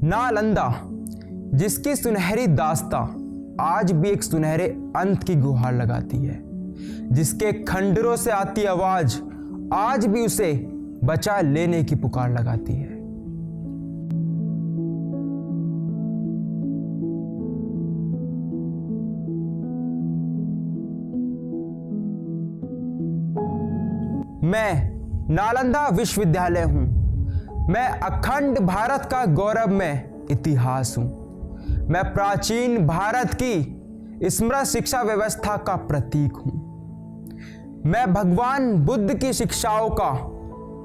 नालंदा, जिसकी सुनहरी दास्तां आज भी एक सुनहरे अंत की गुहार लगाती है, जिसके खंडरों से आती आवाज आज भी उसे बचा लेने की पुकार लगाती है। मैं नालंदा विश्वविद्यालय हूं। मैं अखंड भारत का गौरवमय इतिहास हूं। मैं प्राचीन भारत की स्मृत शिक्षा व्यवस्था का प्रतीक हूं। मैं भगवान बुद्ध की शिक्षाओं का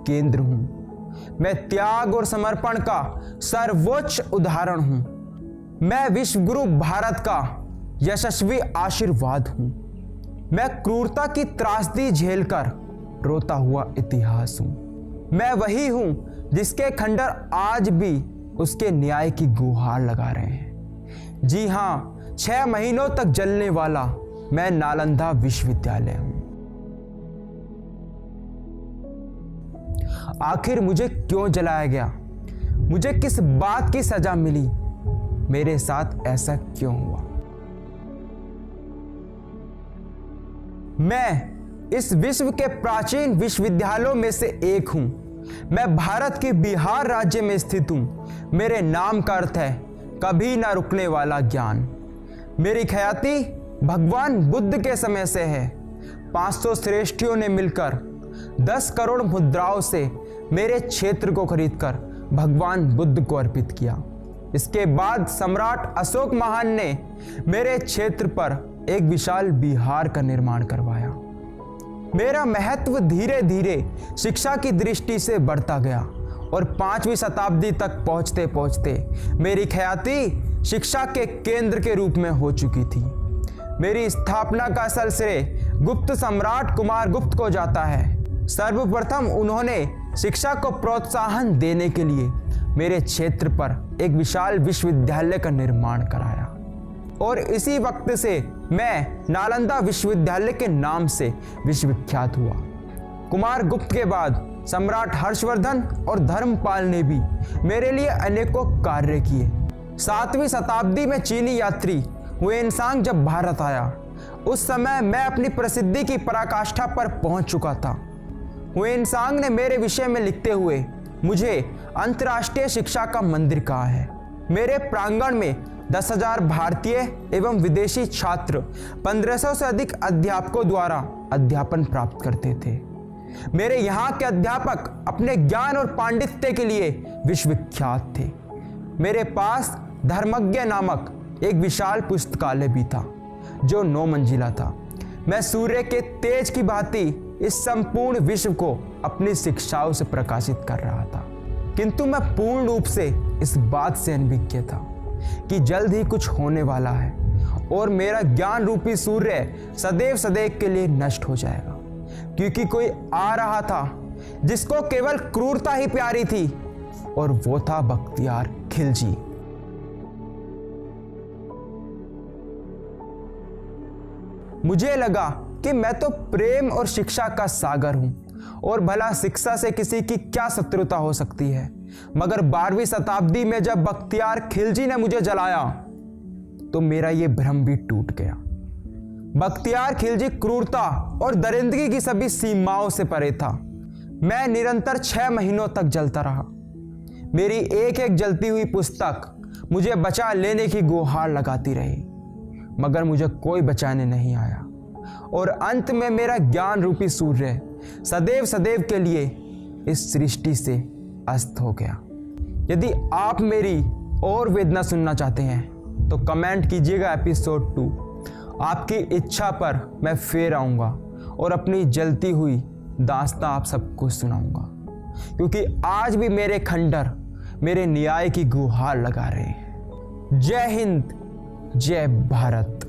केंद्र हूं। मैं त्याग और समर्पण का सर्वोच्च उदाहरण हूं। मैं विश्वगुरु भारत का यशस्वी आशीर्वाद हूं। मैं क्रूरता की त्रासदी झेलकर रोता हुआ इतिहास हूं। मैं वही हूं जिसके खंडर आज भी उसके न्याय की गुहार लगा रहे हैं। जी हां, 6 महीनों तक जलने वाला मैं नालंदा विश्वविद्यालय हूं। आखिर मुझे क्यों जलाया गया? मुझे किस बात की सजा मिली? मेरे साथ ऐसा क्यों हुआ? मैं इस विश्व के प्राचीन विश्वविद्यालयों में से एक हूं। मैं भारत के बिहार राज्य में स्थित हूं। मेरे नाम का अर्थ है कभी ना रुकने वाला ज्ञान। मेरी ख्याति भगवान बुद्ध के समय से है। 500 श्रेष्ठियों ने मिलकर 10 करोड़ मुद्राओं से मेरे क्षेत्र को खरीदकर भगवान बुद्ध को अर्पित किया। इसके बाद सम्राट अशोक महान ने मेरे क्षेत्र पर एक विशाल बिहार का निर्माण करवाया। मेरा महत्व धीरे धीरे शिक्षा की दृष्टि से बढ़ता गया और 5वीं शताब्दी तक पहुंचते पहुंचते मेरी ख्याति शिक्षा के केंद्र के रूप में हो चुकी थी। मेरी स्थापना का असल श्रेय गुप्त सम्राट कुमार गुप्त को जाता है। सर्वप्रथम उन्होंने शिक्षा को प्रोत्साहन देने के लिए मेरे क्षेत्र पर एक विशाल विश्वविद्यालय का निर्माण कराया और इसी वक्त से मैं नालंदा विश्वविद्यालय के नाम से विश्वविख्यात हुआ। कुमार गुप्त के बाद सम्राट हर्षवर्धन और धर्मपाल ने भी मेरे लिए अनेकों कार्य किए। 7वीं शताब्दी में चीनी यात्री हुएनसांग जब भारत आया, उस समय मैं अपनी प्रसिद्धि की पराकाष्ठा पर पहुंच चुका था। हुएनसांग ने मेरे विषय में लिखते हुए मुझे अंतर्राष्ट्रीय शिक्षा का मंदिर कहा है। मेरे प्रांगण में 10,000 भारतीय एवं विदेशी छात्र 1500 से अधिक अध्यापकों द्वारा अध्यापन प्राप्त करते थे। मेरे यहाँ के अध्यापक अपने ज्ञान और पांडित्य के लिए विश्वविख्यात थे। मेरे पास धर्मज्ञ नामक एक विशाल पुस्तकालय भी था जो 9 मंजिला था। मैं सूर्य के तेज की भांति इस संपूर्ण विश्व को अपनी शिक्षाओं से प्रकाशित कर रहा था, किंतु मैं पूर्ण रूप से इस बात से अनभिज्ञ था कि जल्द ही कुछ होने वाला है और मेरा ज्ञान रूपी सूर्य सदैव सदैव के लिए नष्ट हो जाएगा, क्योंकि कोई आ रहा था जिसको केवल क्रूरता ही प्यारी थी और वो था बख्तियार खिलजी। मुझे लगा कि मैं तो प्रेम और शिक्षा का सागर हूं और भला शिक्षा से किसी की क्या शत्रुता हो सकती है। मगर 12वीं शताब्दी में जब बख्तियार खिलजी ने मुझे जलाया तो मेरा ये भ्रम भी टूट गया। बख्तियार खिलजी क्रूरता और दरिंदगी की सभी सीमाओं से परे था। मैं निरंतर 6 महीनों तक जलता रहा। मेरी एक एक जलती हुई पुस्तक मुझे बचा लेने की गुहार लगाती रही, मगर मुझे कोई बचाने नहीं आया और अंत में मेरा ज्ञान रूपी सूर्य सदैव सदैव के लिए इस सृष्टि से अस्त हो गया। यदि आप मेरी और वेदना सुनना चाहते हैं तो कमेंट कीजिएगा एपिसोड 2। आपकी इच्छा पर मैं फिर आऊँगा और अपनी जलती हुई दास्तां आप सबको सुनाऊंगा, क्योंकि आज भी मेरे खंडर मेरे न्याय की गुहार लगा रहे हैं। जय हिंद, जय भारत।